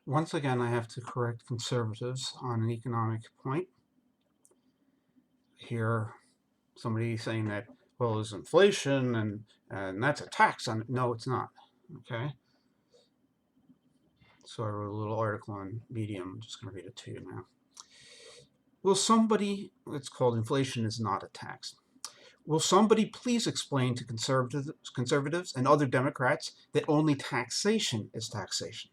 Once again, I have to correct conservatives on an economic point. Here, somebody saying that, well, there's inflation and that's a tax on it. No, it's not. Okay. So I wrote a little article on Medium. I'm just going to read it to you now. Will somebody, it's called Inflation is Not a Tax. Will somebody please explain to conservatives and other Democrats that only taxation is taxation?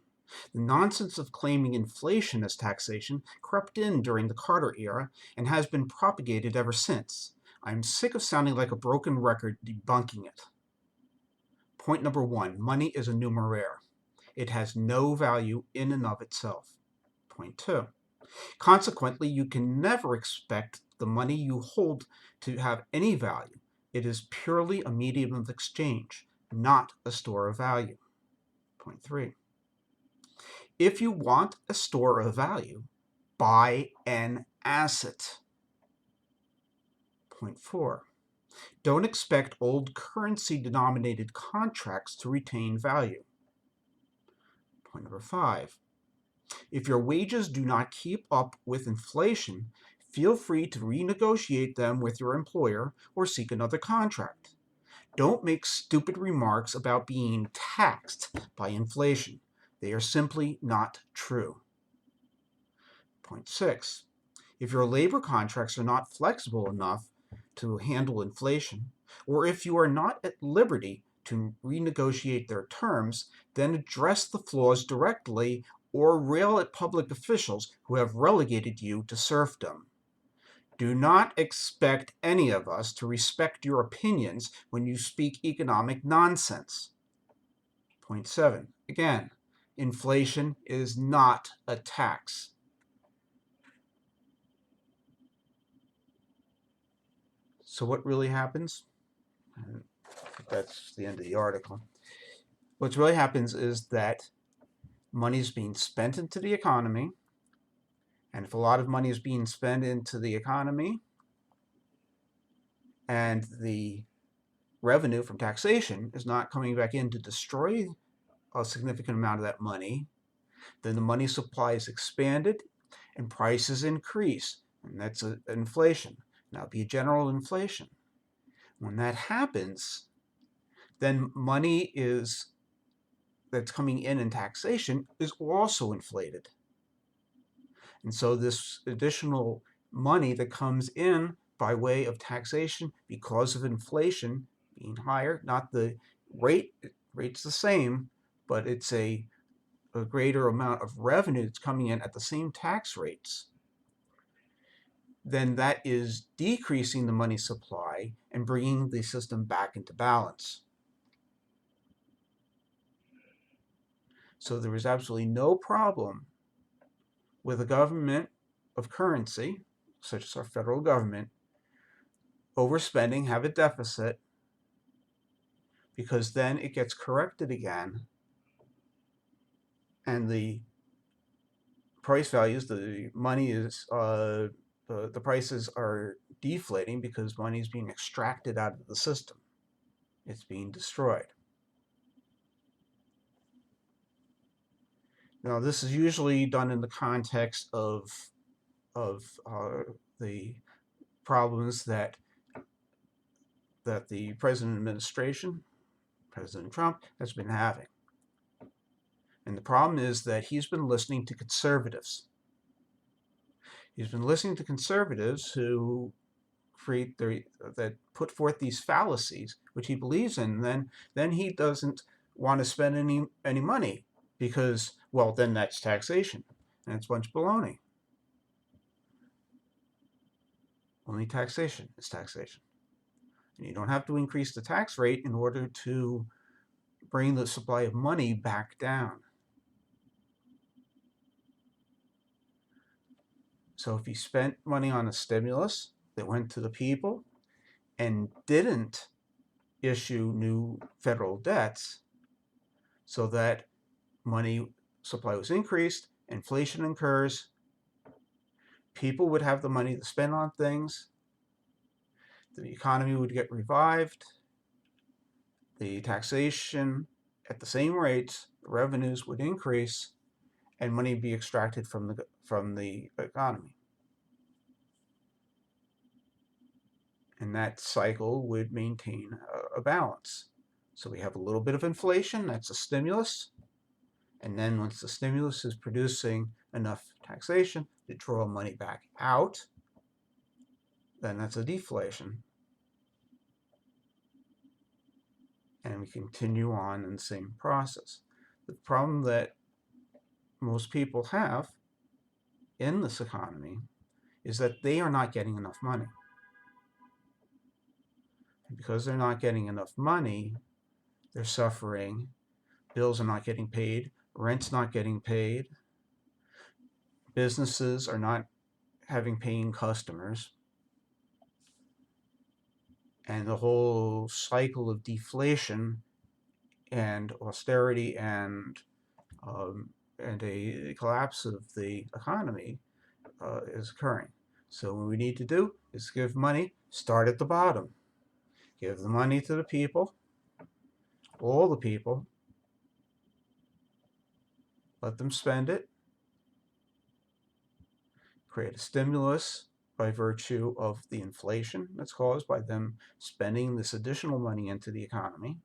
The nonsense of claiming inflation as taxation crept in during the Carter era and has been propagated ever since. I am sick of sounding like a broken record debunking it. Point number one, money is a numeraire. It has no value in and of itself. Point two, consequently, you can never expect the money you hold to have any value. It is purely a medium of exchange, not a store of value. Point three, if you want a store of value, buy an asset. Point four, don't expect old currency denominated contracts to retain value. Point number five, if your wages do not keep up with inflation, feel free to renegotiate them with your employer or seek another contract. Don't make stupid remarks about being taxed by inflation. They are simply not true. Point six, if your labor contracts are not flexible enough to handle inflation, or if you are not at liberty to renegotiate their terms, then address the flaws directly or rail at public officials who have relegated you to serfdom. Do not expect any of us to respect your opinions when you speak economic nonsense. Point seven, again, inflation is not a tax. So what really happens? That's the end of the article. What really happens is that money is being spent into the economy, and if a lot of money is being spent into the economy, and the revenue from taxation is not coming back in to destroy a significant amount of that money, then the money supply is expanded and prices increase, and that's inflation. Now, it'd be a general inflation. When that happens, then money that's coming in taxation is also inflated. And so this additional money that comes in by way of taxation because of inflation being higher, not the rate's the same, but it's a greater amount of revenue that's coming in at the same tax rates, then that is decreasing the money supply and bringing the system back into balance. So there is absolutely no problem with a government of currency, such as our federal government, overspending, have a deficit, because then it gets corrected again and the price values, the money is, the prices are deflating because money is being extracted out of the system. It's being destroyed. Now, this is usually done in the context of the problems that the present administration, President Trump, has been having. And the problem is that he's been listening to conservatives. He's been listening to conservatives who that put forth these fallacies, which he believes in. Then he doesn't want to spend any money because, well, then that's taxation, and it's a bunch of baloney. Only taxation is taxation, and you don't have to increase the tax rate in order to bring the supply of money back down. So if you spent money on a stimulus that went to the people and didn't issue new federal debts so that money supply was increased, inflation occurs, people would have the money to spend on things, the economy would get revived, the taxation at the same rates, the revenues would increase, and money be extracted from the economy. And that cycle would maintain a balance. So we have a little bit of inflation, that's a stimulus, and then once the stimulus is producing enough taxation to draw money back out, then that's a deflation. And we continue on in the same process. The problem that most people have in this economy is that they are not getting enough money. And because they're not getting enough money, they're suffering. Bills are not getting paid, rent's not getting paid, businesses are not having paying customers, and the whole cycle of deflation and austerity and a collapse of the economy is occurring. So what we need to do is give money, start at the bottom. Give the money to the people, all the people, let them spend it, create a stimulus by virtue of the inflation that's caused by them spending this additional money into the economy.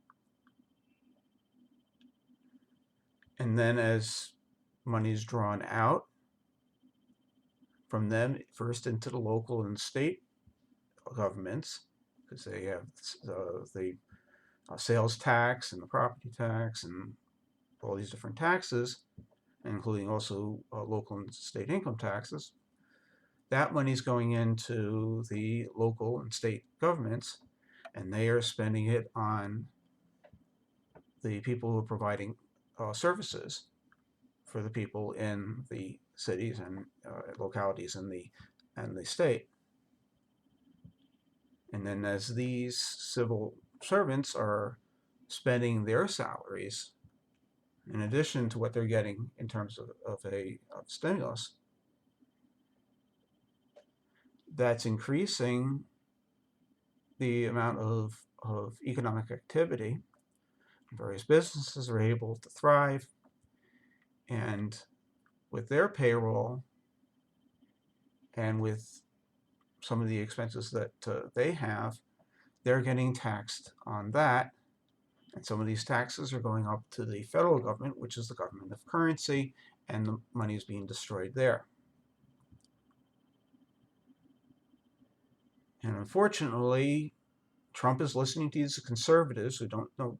And then as money is drawn out from them, first into the local and state governments, because they have the sales tax and the property tax and all these different taxes, including also local and state income taxes. That money is going into the local and state governments, and they are spending it on the people who are providing services for the people in the cities and localities in the state. And then as these civil servants are spending their salaries, in addition to what they're getting in terms of stimulus, that's increasing the amount of economic activity. Various businesses are able to thrive, and with their payroll and with some of the expenses that they have, they're getting taxed on that. And some of these taxes are going up to the federal government, which is the government of currency, and the money is being destroyed there. And unfortunately, Trump is listening to these conservatives who don't know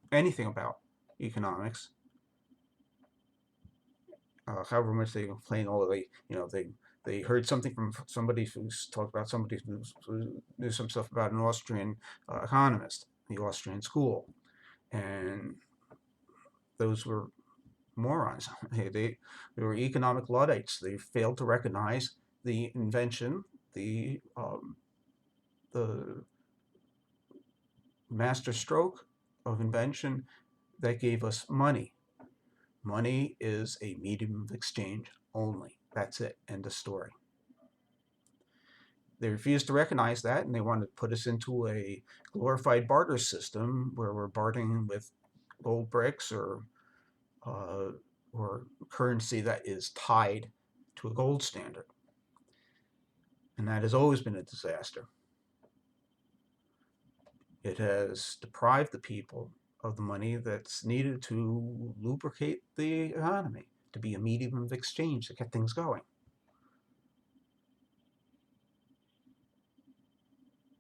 anything about economics. However much they complain, they heard something from somebody who's talked about somebody who knew some stuff about an Austrian economist, the Austrian school, and those were morons. They were economic Luddites. They failed to recognize the invention, the master stroke of invention that gave us money. Money is a medium of exchange only. That's it. End of story. They refused to recognize that, and they wanted to put us into a glorified barter system where we're bartering with gold bricks or currency that is tied to a gold standard. And that has always been a disaster. It has deprived the people of the money that's needed to lubricate the economy, to be a medium of exchange, to get things going.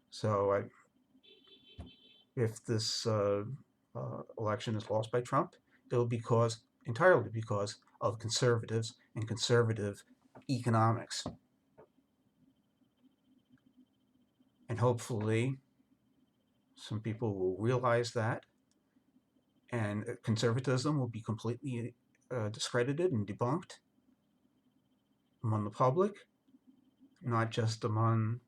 So if this election is lost by Trump, it'll be entirely because of conservatives and conservative economics. And hopefully some people will realize that, and conservatism will be completely discredited and debunked among the public, not just among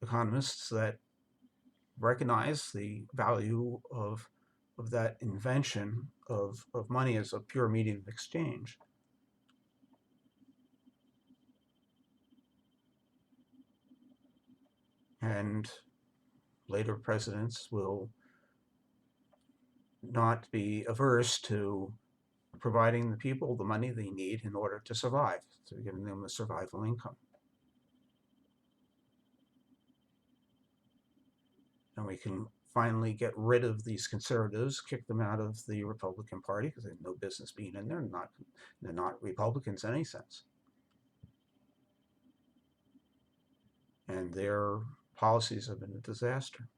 economists that recognize the value of that invention of money as a pure medium of exchange. And later presidents will not be averse to providing the people the money they need in order to survive, so giving them a survival income. And we can finally get rid of these conservatives, kick them out of the Republican Party because they have no business being in there. They're not Republicans in any sense. And their policies have been a disaster.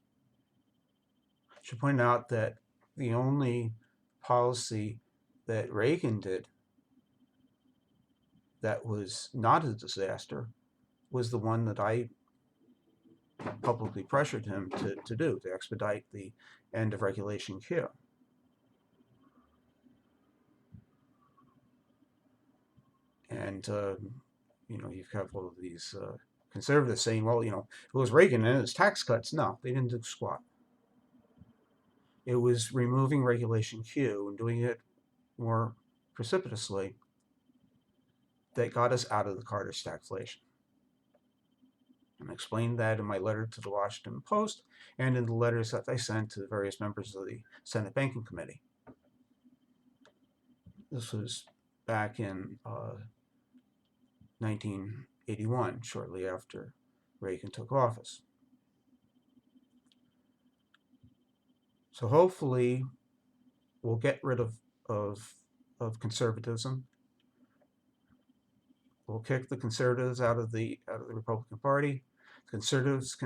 I should point out that the only policy that Reagan did that was not a disaster was the one that I publicly pressured him to do, to expedite the end of Regulation Q. And, you have all of these conservatives saying, well, it was Reagan and his tax cuts. No, they didn't do squat. It was removing Regulation Q and doing it more precipitously that got us out of the Carter stagflation. And I explained that in my letter to the Washington Post and in the letters that I sent to the various members of the Senate Banking Committee. This was back in 1981, shortly after Reagan took office. So hopefully we'll get rid of conservatism. We'll kick the conservatives out of the Republican Party. Conservatives,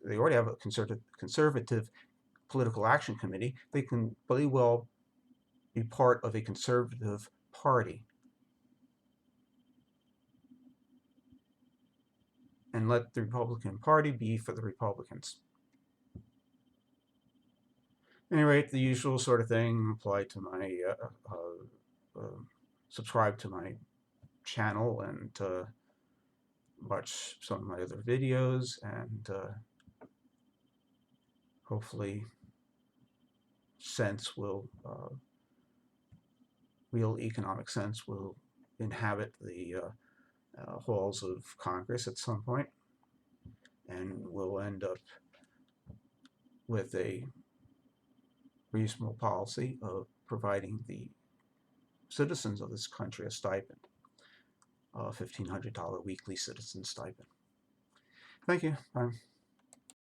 they already have a conservative political action committee. They can pretty well be part of a conservative party and let the Republican Party be for the Republicans. At any rate, the usual sort of thing apply to my subscribe to my channel and watch some of my other videos, and hopefully real economic sense will inhabit the halls of Congress at some point, and we'll end up with a reasonable policy of providing the citizens of this country a stipend, a $1,500 weekly citizen stipend. Thank you. Bye.